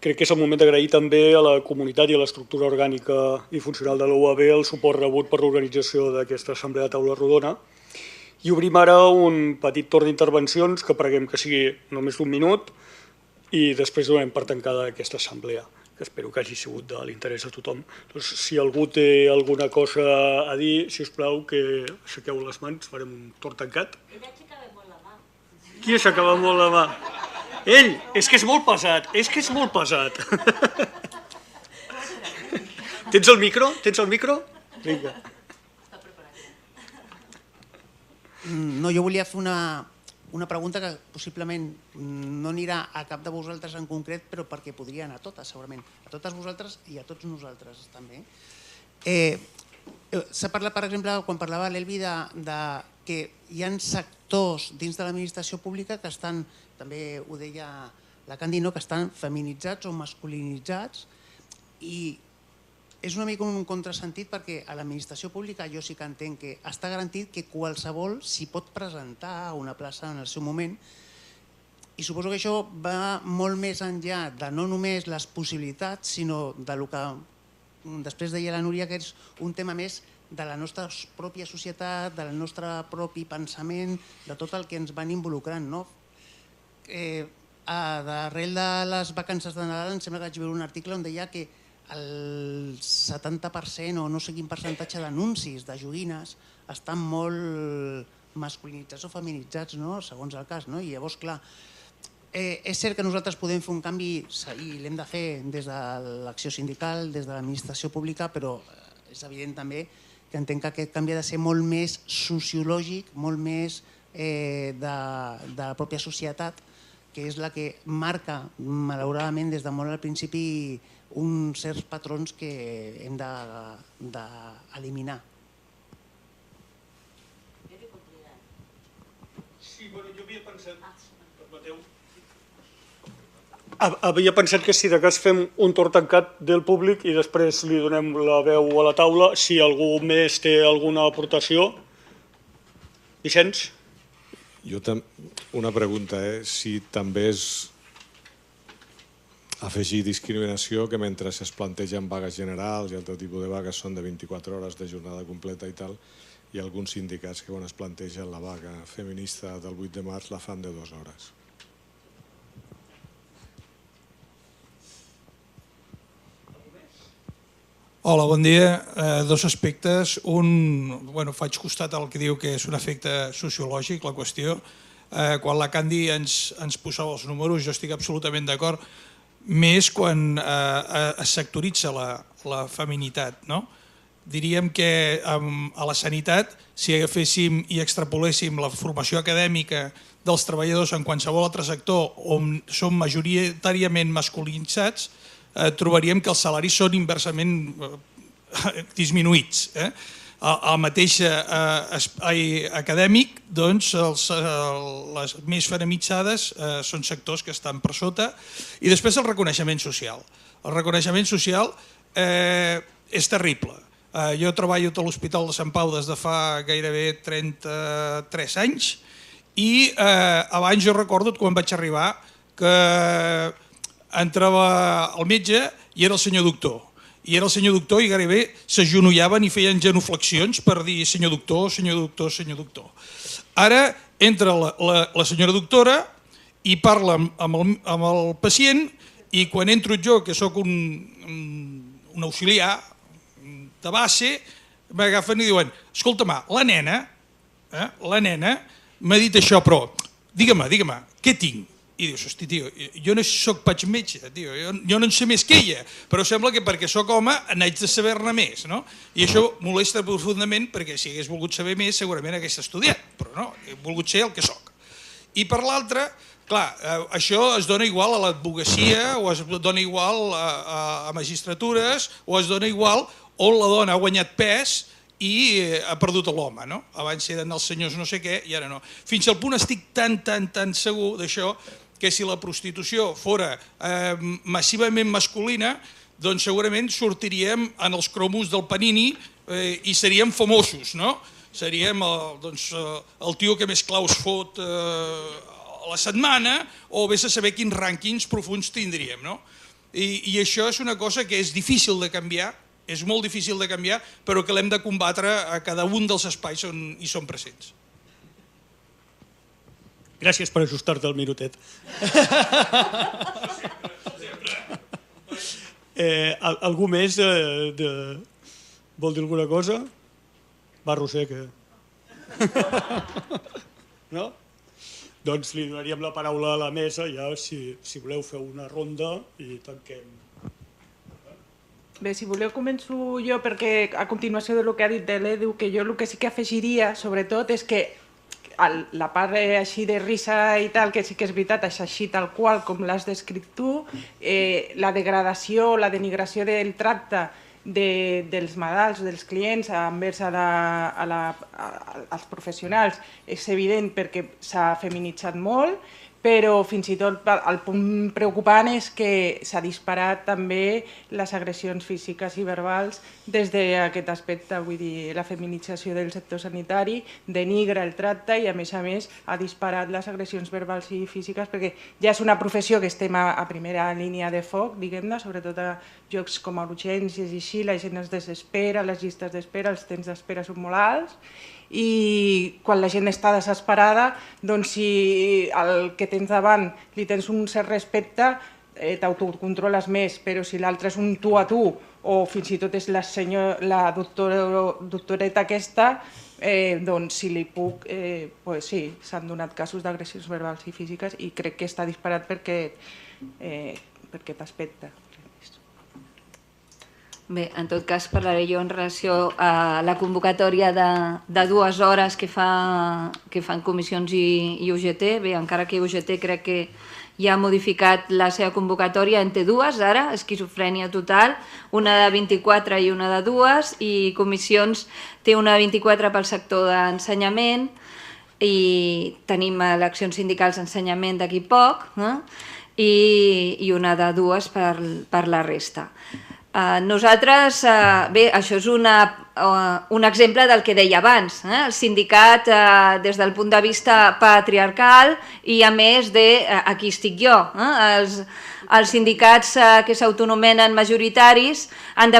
crec que és el moment d'agrair també a la comunitat i a l'estructura orgànica i funcional de la UAB el suport rebut per l'organització d'aquesta assemblea de taula rodona. I obrim ara un petit torn d'intervencions que preguem que sigui només d'un minut i després donem per tancada aquesta assemblea, que espero que hagi sigut de l'interès de tothom. Doncs, si algú té alguna cosa a dir, si us plau, que aixequeu les mans, farem un torn tancat. Ell aixecava molt la mà. Qui aixecava molt la mà? Ell! És que és molt pesat, és que és molt pesat. Tens el micro? Tens el micro? Vinga. No, jo volia fer una pregunta que possiblement no anirà a cap de vosaltres en concret, però perquè podria anar a totes, segurament. A totes vosaltres i a tots nosaltres, també. S'ha parlat, per exemple, quan parlava l'Elvi, que hi ha sectors dins de l'administració pública que estan, també ho deia la Candi, que estan feminitzats o masculinitzats, i és una mica un contrasentit perquè a l'administració pública jo sí que entenc que està garantit que qualsevol s'hi pot presentar a una plaça en el seu moment, i suposo que això va molt més enllà de no només les possibilitats, sinó del que després deia la Núria, que és un tema més de la nostra pròpia societat, del nostre propi pensament, de tot el que ens van involucrant. Darrere de les vacances de Nadal em sembla que vaig veure un article on deia que el 70% o no sé quin percentatge d'anuncis de joguines estan molt masculinitzats o feminitzats, segons el cas. I llavors, clar, és cert que nosaltres podem fer un canvi i l'hem de fer des de l'acció sindical, des de l'administració pública, però és evident també que entenc que aquest canvi ha de ser molt més sociològic, molt més de la pròpia societat, que és la que marca, malauradament, des de molt al principi, uns certs patrons que hem d'eliminar. Sí, bueno, jo havia pensat... Permeteu? Havia pensat que si de cas fem un torn tancat del públic i després li donem la veu a la taula, si algú més té alguna aportació. Vicenç? Una pregunta, si també és afegir discriminació que mentre es plantegen vagues generals i altre tipus de vagues són de 24 hores de jornada completa i tal, hi ha alguns sindicats que quan es plantegen la vaga feminista del 8 de març la fan de 2 hores. Hola, bon dia. Dos aspectes. Un, faig costat al que diu que és un efecte sociològic, la qüestió. Quan la Candi ens posava els números, jo estic absolutament d'acord, més quan es sectoritza la feminitat. Diríem que a la sanitat, si agaféssim i extrapoléssim la formació acadèmica dels treballadors en qualsevol altre sector on són majoritàriament masculinitzats, trobaríem que els salaris són inversament disminuïts. Al mateix espai acadèmic, doncs, les més feminitzades són sectors que estan per sota. I després el reconeixement social. El reconeixement social és terrible. Jo treballo a l'Hospital de Sant Pau des de fa gairebé 33 anys i abans jo recordo quan vaig arribar que entrava el metge i era el senyor doctor. I era el senyor doctor i gairebé s'agenollaven i feien genuflexions per dir senyor doctor, senyor doctor, senyor doctor. Ara entra la senyora doctora i parla amb el pacient i quan entro jo, que sóc un auxiliar de base, m'agafen i diuen escolta-me, la nena m'ha dit això, però digue-me, què tinc? I dius, hosti, tio, jo no soc pas metge, tio, jo no en sé més que ella, però sembla que perquè soc home n'haig de saber-ne més, no? I això molesta profundament perquè si hagués volgut saber més segurament hagués estudiat, però no, he volgut ser el que soc. I per l'altra, clar, això es dona igual a l'advocacia o es dona igual a magistratures o es dona igual on la dona ha guanyat pes i ha perdut l'home, no? Abans eren els senyors no sé què i ara no. Fins al punt estic tan segur d'això que si la prostitució fora massivament masculina, doncs segurament sortiríem en els cromos del Panini i seríem famosos, no? Seríem el tio que més claus fot a la setmana o vés a saber quins rànquings profuns tindríem, no? I això és una cosa que és difícil de canviar, és molt difícil de canviar, però que l'hem de combatre a cada un dels espais on hi són presents. Gràcies per ajustar-te el minutet. Algú més vol dir alguna cosa? Va, Roser, que... No? Doncs li donaríem la paraula a la mesa, ja si voleu fer una ronda i tanquem. Bé, si voleu començo jo, perquè a continuació del que ha dit l'Edu, que jo el que sí que afegiria, sobretot, és que la part així de risa i tal, que sí que és veritat, és així tal qual com l'has descrit tu, la degradació, la denigració del tracte dels malalts, dels clients envers als professionals és evident perquè s'ha feminitzat molt, però fins i tot el punt preocupant és que s'ha disparat també les agressions físiques i verbals des d'aquest aspecte, vull dir, la feminització del sector sanitari denigra el tracte i a més ha disparat les agressions verbals i físiques perquè ja és una professió que estem a primera línia de foc, diguem-ne, sobretot a llocs com a urgències i així, la gent es desespera, les llistes d'espera, els temps d'espera són molt alts i quan la gent està desesperada, doncs si el que tens davant li tens un cert respecte, t'autocontroles més, però si l'altre és un tu a tu o fins i tot és la doctoreta aquesta, doncs si li puc, sí, s'han donat casos d'agressions verbals i físiques i crec que està disparat per aquest aspecte. Bé, en tot cas parlaré jo en relació a la convocatòria de 2 hores que fan comissions i UGT. Bé, encara que UGT crec que ja ha modificat la seva convocatòria en té 2 ara, esquizofrènia total, una de 24 i una de 2, i comissions té una de 24 pel sector d'ensenyament i tenim eleccions sindicals d'ensenyament d'aquí poc, i una de 2 per la resta. Nosaltres, bé, això és un exemple del que deia abans, el sindicat des del punt de vista patriarcal i a més de aquí estic jo. Els sindicats que s'autonomenen majoritaris han de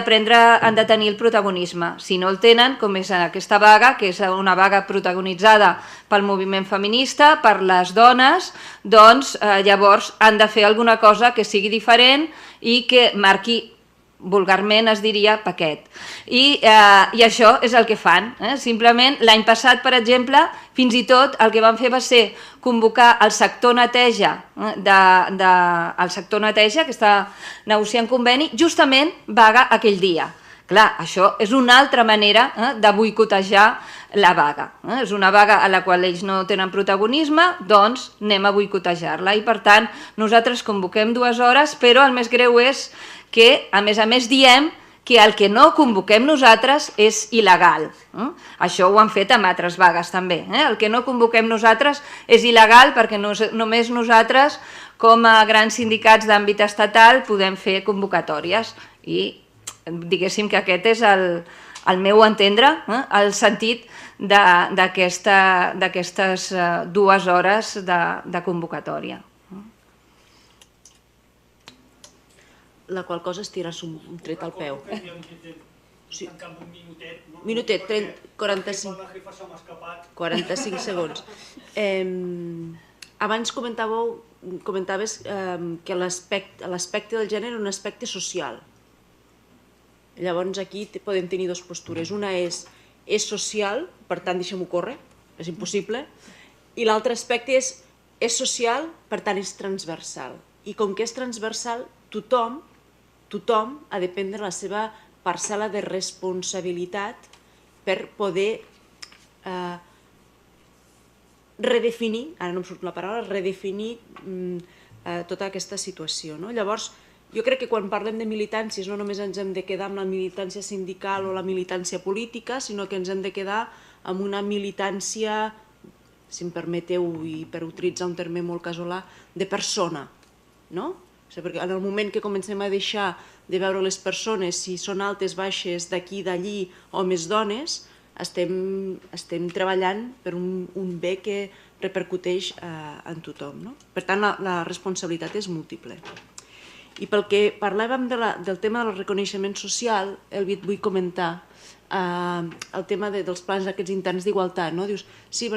tenir el protagonisme. Si no el tenen, com és aquesta vaga, que és una vaga protagonitzada pel moviment feminista, per les dones, doncs llavors han de fer alguna cosa que sigui diferent i que marqui, vulgarment es diria, paquet. I això és el que fan. Simplement, l'any passat, per exemple, fins i tot el que van fer va ser convocar el sector neteja, el sector neteja, que està negociant conveni, justament vaga aquell dia. Clar, això és una altra manera de boicotejar la vaga. És una vaga a la qual ells no tenen protagonisme, doncs anem a boicotejar-la. I per tant, nosaltres convoquem 2 hores, però el més greu és que, a més, diem que el que no convoquem nosaltres és il·legal. Això ho han fet amb altres vagues també. El que no convoquem nosaltres és il·legal perquè només nosaltres, com a grans sindicats d'àmbit estatal, podem fer convocatòries. I diguéssim que aquest és el meu entendre, el sentit d'aquestes 2 hores de convocatòria. La qual cosa es tirar un tret al peu. Minutet, 45 segons. Abans comentaves que l'aspecte del gènere és un aspecte social. Llavors aquí podem tenir 2 postures. Una és social, per tant deixem-ho córrer, és impossible, i l'altre aspecte és social, per tant és transversal. I com que és transversal, tothom ha de prendre la seva parcel·la de responsabilitat per poder redefinir, ara no em surt la paraula, redefinir tota aquesta situació. Llavors, jo crec que quan parlem de militàncies no només ens hem de quedar amb la militància sindical o la militància política, sinó que ens hem de quedar amb una militància, si em permeteu, i per utilitzar un terme molt casolà, de persona. Perquè en el moment que comencem a deixar de veure les persones, si són altes, baixes, d'aquí, d'allí, homes, dones, estem treballant per un bé que repercuteix en tothom. Per tant, la responsabilitat és múltiple. I pel que parlàvem del tema del reconeixement social, Elvi, et vull comentar el tema dels plans aquests interns d'igualtat. Dius, sí,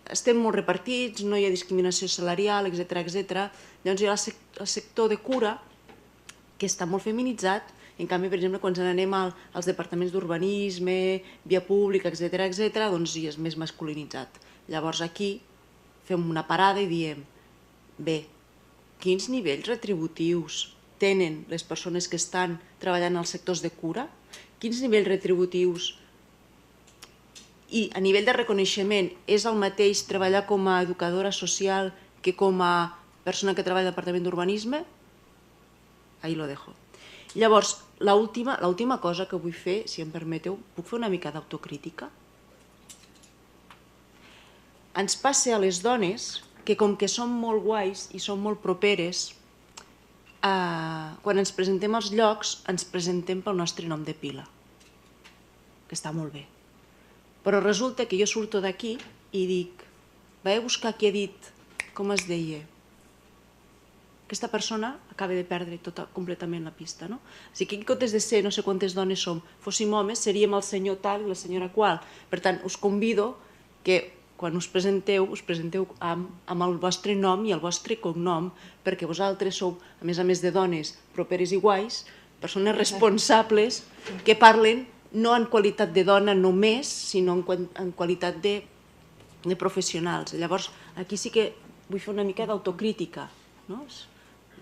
estem molt repartits, no hi ha discriminació salarial, etc. Llavors hi ha el sector de cura, que està molt feminitzat. En canvi, per exemple, quan anem als departaments d'urbanisme, via pública, etc., doncs hi és més masculinitzat. Llavors aquí fem una parada i diem, bé, quins nivells retributius tenen les persones que estan treballant als sectors de cura? Quins nivells retributius i a nivell de reconeixement és el mateix treballar com a educadora social que com a persona que treballa al departament d'urbanisme? Ahí lo dejo. Llavors, l'última cosa que vull fer, si em permeteu, puc fer una mica d'autocrítica? Ens passa a les dones que com que som molt guais i som molt properes, quan ens presentem als llocs ens presentem pel nostre nom de pila, que està molt bé. Però resulta que jo surto d'aquí i dic, vaig a buscar qui ha dit, com es deia, aquesta persona acaba de perdre completament la pista. O sigui, en comptes de ser no sé quantes dones som, fóssim homes, seríem el senyor tal i la senyora qual. Per tant, us convido que quan us presenteu amb el vostre nom i el vostre cognom, perquè vosaltres sou, a més de dones properes i guais, persones responsables que parlen no en qualitat de dona només, sinó en qualitat de professionals. Llavors, aquí sí que vull fer una mica d'autocrítica.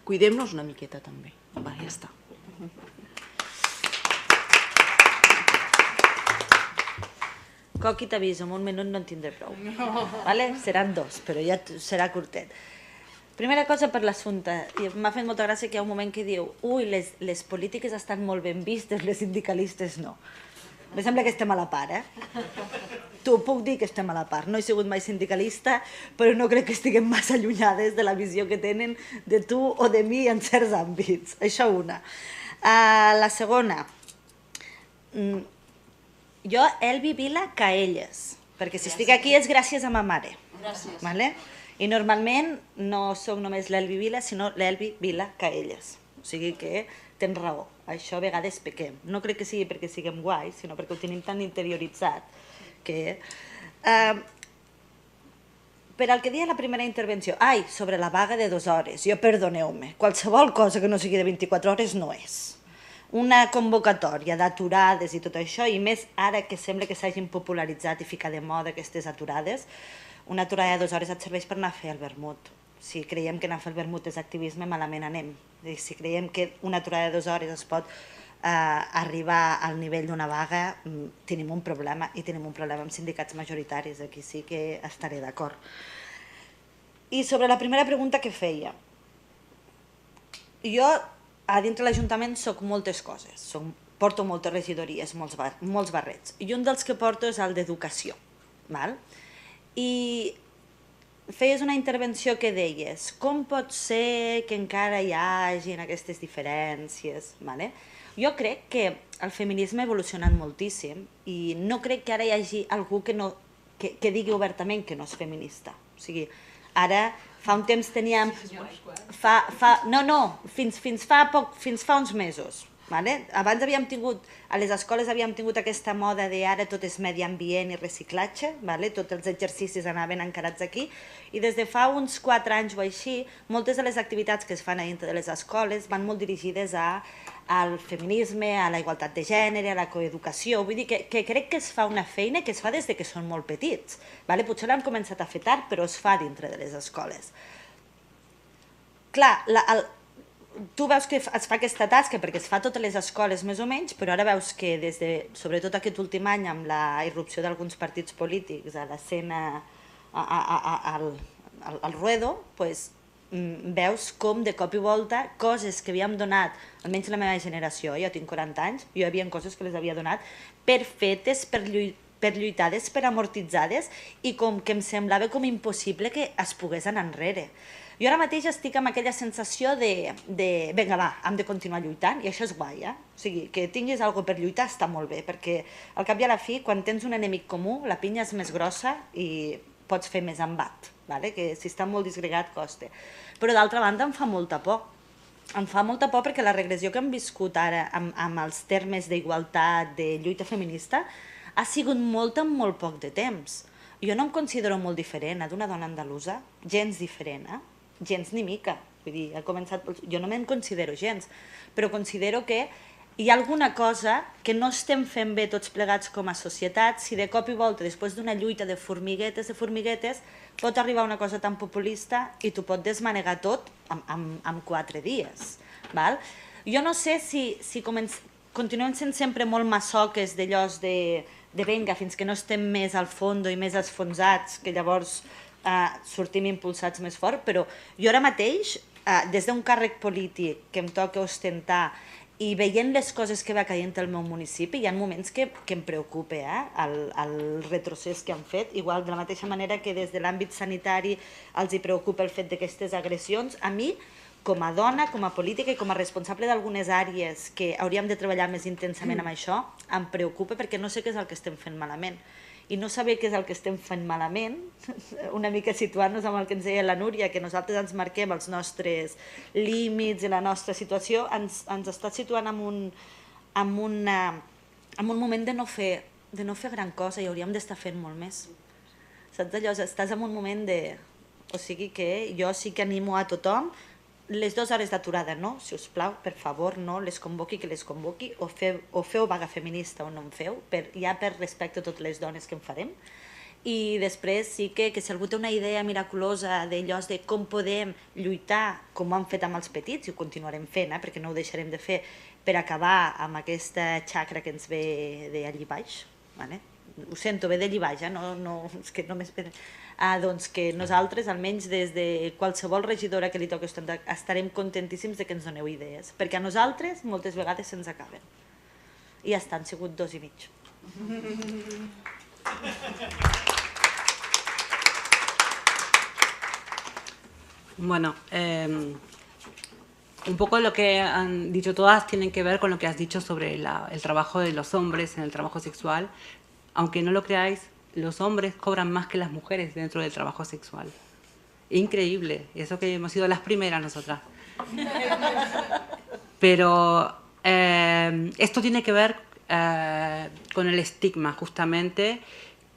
Cuidem-nos una miqueta també. Va, ja està. Coqui, t'aviso, en un minut no en tindré prou. Seran 2, però ja serà curtet. Primera cosa per l'assumpte. M'ha fet molta gràcia que hi ha un moment que diu ui, les polítiques estan molt ben vistes, les sindicalistes no. Em sembla que estem a la part, T'ho puc dir que estem a la part. No he sigut mai sindicalista, però no crec que estiguem massa allunyades de la visió que tenen de tu o de mi en certs àmbits. Això una. La segona, jo, Elvi Vila Caelles, perquè si estic aquí és gràcies a ma mare. Gràcies. I normalment no soc només l'Elvi Vila, sinó l'Elvi Vila Caelles. O sigui que tens raó, això a vegades pequem. No crec que sigui perquè siguem guais, sinó perquè ho tenim tan interioritzat que... Per al que deia la primera intervenció, sobre la vaga de 2 hores, jo perdoneu-me, qualsevol cosa que no sigui de 24 hores no és. Una convocatòria d'aturades i tot això, i més ara que sembla que s'hagin popularitzat i ficat de moda aquestes aturades, una aturada de 2 hores et serveix per anar a fer el vermut. Si creiem que anar a fer el vermut és activisme, malament anem. Si creiem que una aturada de 2 hores es pot arribar al nivell d'una vaga, tenim un problema, i tenim un problema amb sindicats majoritaris. Aquí sí que estaré d'acord. I sobre la primera pregunta que feia, jo a dintre l'Ajuntament soc moltes coses, porto moltes regidories, molts barrets, i un dels que porto és el d'Educació. I feies una intervenció que deies, com pot ser que encara hi hagi aquestes diferències? Jo crec que el feminisme ha evolucionat moltíssim i no crec que ara hi hagi algú que digui obertament que no és feminista. O sigui, ara fa un temps teníem... Fins fa uns mesos. Abans havíem tingut, a les escoles havíem tingut aquesta moda de ara tot és medi ambient i reciclatge, tots els exercicis anaven encarats aquí, i des de fa uns 4 anys o així, moltes de les activitats que es fan a dintre de les escoles van molt dirigides al feminisme, a la igualtat de gènere, a la coeducació. Vull dir que crec que es fa una feina que es fa des que són molt petits. Potser l'hem començat a fer tard, però es fa dintre de les escoles. Clar, tu veus que es fa aquesta tasca perquè es fa a totes les escoles més o menys, però ara veus que des de, sobretot aquest últim any, amb la irrupció d'alguns partits polítics a l'escena, al ruedo, veus com de cop i volta coses que havíem donat, almenys la meva generació, jo tinc 40 anys, jo hi havia coses que les havia donat per fetes, per lluitades, per amortitzades, i com que em semblava com impossible que es pogués anar enrere. Jo ara mateix estic amb aquella sensació de vinga, va, hem de continuar lluitant, i això és guai, O sigui, que tinguis alguna cosa per lluitar està molt bé, perquè al cap i a la fi, quan tens un enemic comú, la pinya és més grossa i pots fer més embat, que si està molt disgregat costa. Però d'altra banda em fa molta por, em fa molta por perquè la regressió que hem viscut ara amb els termes d'igualtat, de lluita feminista, ha sigut molta en molt poc de temps. Jo no em considero molt diferent d'una dona andalusa, gens diferent, gens ni mica. Vull dir, ha començat... Jo no me'n considero gens, però considero que hi ha alguna cosa que no estem fent bé tots plegats com a societat si de cop i volta, després d'una lluita de formiguetes, pot arribar una cosa tan populista i t'ho pot desmanegar tot en 4 dies. Val? Jo no sé si continuem sent sempre molt massoques d'allòs de venga, fins que no estem més al fons i més esfonsats, que llavors sortim impulsats més fort, però jo ara mateix, des d'un càrrec polític que em toca ostentar i veient les coses que va caient al meu municipi, hi ha moments que em preocupa el retrocés que han fet, igual de la mateixa manera que des de l'àmbit sanitari els hi preocupa el fet d'aquestes agressions. A mi, com a dona, com a política i com a responsable d'algunes àrees que hauríem de treballar més intensament amb això, em preocupa perquè no sé què és el que estem fent malament. I no saber què és el que estem fent malament, una mica situant-nos amb el que ens deia la Núria, que nosaltres ens marquem els nostres límits i la nostra situació, ens està situant en un moment de no fer gran cosa i hauríem d'estar fent molt més. Saps allò? Estàs en un moment de... O sigui que jo sí que animo a tothom, les 2 hores d'aturada no, si us plau, per favor, no les convoqui, que les convoqui, o feu vaga feminista o no en feu, ja per respecte a totes les dones que en farem. I després sí que si algú té una idea miraculosa d'allò de com podem lluitar, com ho han fet amb els petits, i ho continuarem fent, perquè no ho deixarem de fer, per acabar amb aquesta xacra que ens ve d'allí baix, ho sento, ve d'allí baix, és que només... Doncs que nosaltres, almenys des de qualsevol regidora que li toqui ostentar, estarem contentíssims de que ens doneu idees, perquè a nosaltres moltes vegades se'ns acaben. I ja està, han sigut 2 i mig. Bueno, un poco lo que han dicho todas tienen que ver con lo que has dicho sobre el trabajo de los hombres en el trabajo sexual. Aunque no lo creáis, los hombres cobran más que las mujeres dentro del trabajo sexual. Increíble, eso que hemos sido las primeras nosotras. Pero esto tiene que ver con el estigma, justamente,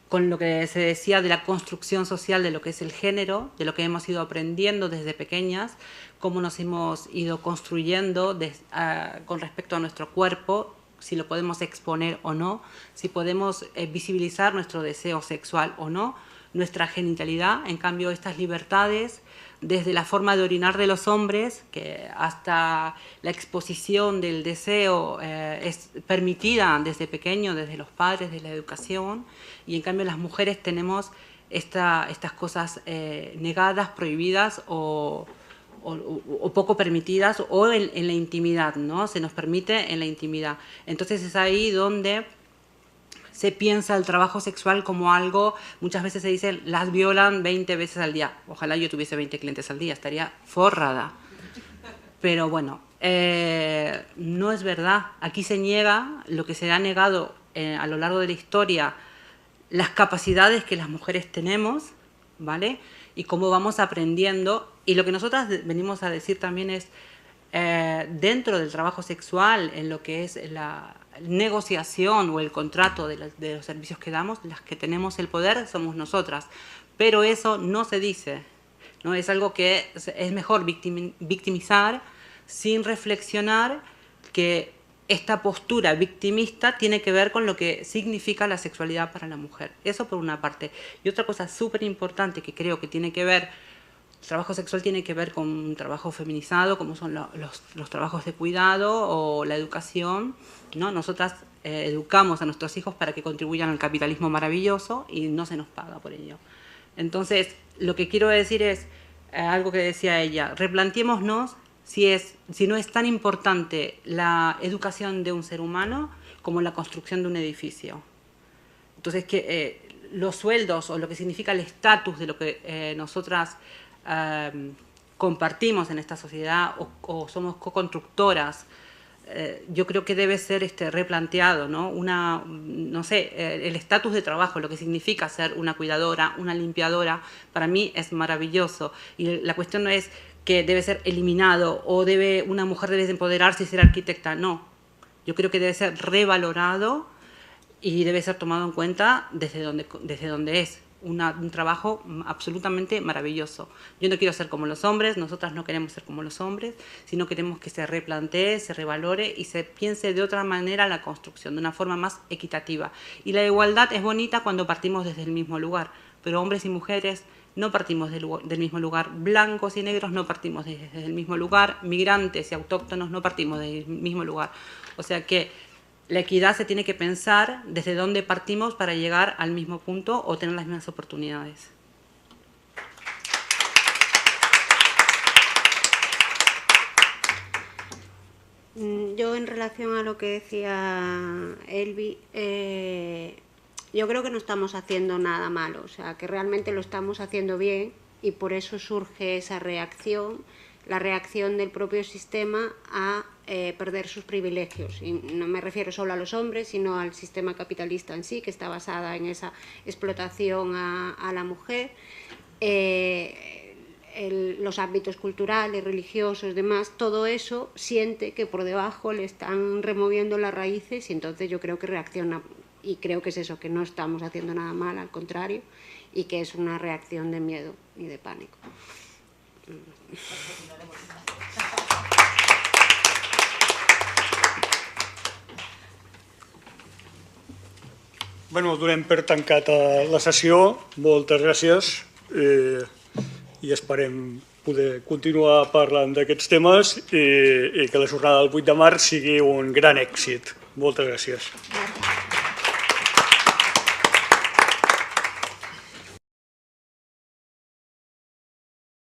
con lo que se decía de la construcción social de lo que es el género, de lo que hemos ido aprendiendo desde pequeñas, cómo nos hemos ido construyendo con respecto a nuestro cuerpo, si lo podemos exponer o no, si podemos visibilizar nuestro deseo sexual o no, nuestra genitalidad. En cambio, estas libertades, desde la forma de orinar de los hombres, que hasta la exposición del deseo es permitida desde pequeño, desde los padres, desde la educación, y en cambio las mujeres tenemos estas cosas negadas, prohibidas o poco permitidas, o en la intimidad, ¿no? Se nos permite en la intimidad. Entonces es ahí donde se piensa el trabajo sexual como algo, muchas veces se dice, las violan 20 veces al día. Ojalá yo tuviese 20 clientes al día, estaría forrada. Pero bueno, no es verdad. Aquí se niega lo que se ha negado a lo largo de la historia, las capacidades que las mujeres tenemos, ¿vale? Y cómo vamos aprendiendo. Y lo que nosotras venimos a decir también es, dentro del trabajo sexual, en lo que es la negociación o el contrato de los servicios que damos, las que tenemos el poder somos nosotras. Pero eso no se dice, ¿no? Es algo que es mejor victimizar sin reflexionar que esta postura victimista tiene que ver con lo que significa la sexualidad para la mujer. Eso por una parte. Y otra cosa súper importante que creo que tiene que ver, el trabajo sexual tiene que ver con un trabajo feminizado, como son los trabajos de cuidado o la educación, ¿no? Nosotras educamos a nuestros hijos para que contribuyan al capitalismo maravilloso y no se nos paga por ello. Entonces, lo que quiero decir es algo que decía ella, replanteémonos si no es tan importante la educación de un ser humano como la construcción de un edificio. Entonces, que los sueldos o lo que significa el estatus de lo que nosotras compartimos en esta sociedad o somos co-constructoras, yo creo que debe ser replanteado, ¿no? No sé, el estatus de trabajo, lo que significa ser una cuidadora, una limpiadora, para mí es maravilloso. Y la cuestión no es que debe ser eliminado o una mujer debe empoderarse y ser arquitecta. No, yo creo que debe ser revalorado y debe ser tomado en cuenta desde donde es un trabajo absolutamente maravilloso. Yo no quiero ser como los hombres, nosotras no queremos ser como los hombres, sino queremos que se replantee, se revalore y se piense de otra manera la construcción, de una forma más equitativa. Y la igualdad es bonita cuando partimos desde el mismo lugar, pero hombres y mujeres no partimos del mismo lugar, blancos y negros no partimos desde el mismo lugar, migrantes y autóctonos no partimos del mismo lugar. O sea que la equidad se tiene que pensar desde dónde partimos para llegar al mismo punto o tener las mismas oportunidades. Yo, en relación a lo que decía Elvi, yo creo que no estamos haciendo nada malo, o sea, que realmente lo estamos haciendo bien y por eso surge esa reacción, la reacción del propio sistema a perder sus privilegios. Y no me refiero solo a los hombres, sino al sistema capitalista en sí, que está basada en esa explotación a la mujer. Los ámbitos culturales, religiosos, demás, todo eso siente que por debajo le están removiendo las raíces y entonces yo creo que reacciona. Y creo que es eso, que no estamos haciendo nada mal, al contrario, y que es una reacción de miedo y de pánico. Bueno, donem per tancada la sessió. Moltes gràcies i esperem poder continuar parlant d'aquests temes i que la jornada del 8 de març sigui un gran èxit. Moltes gràcies.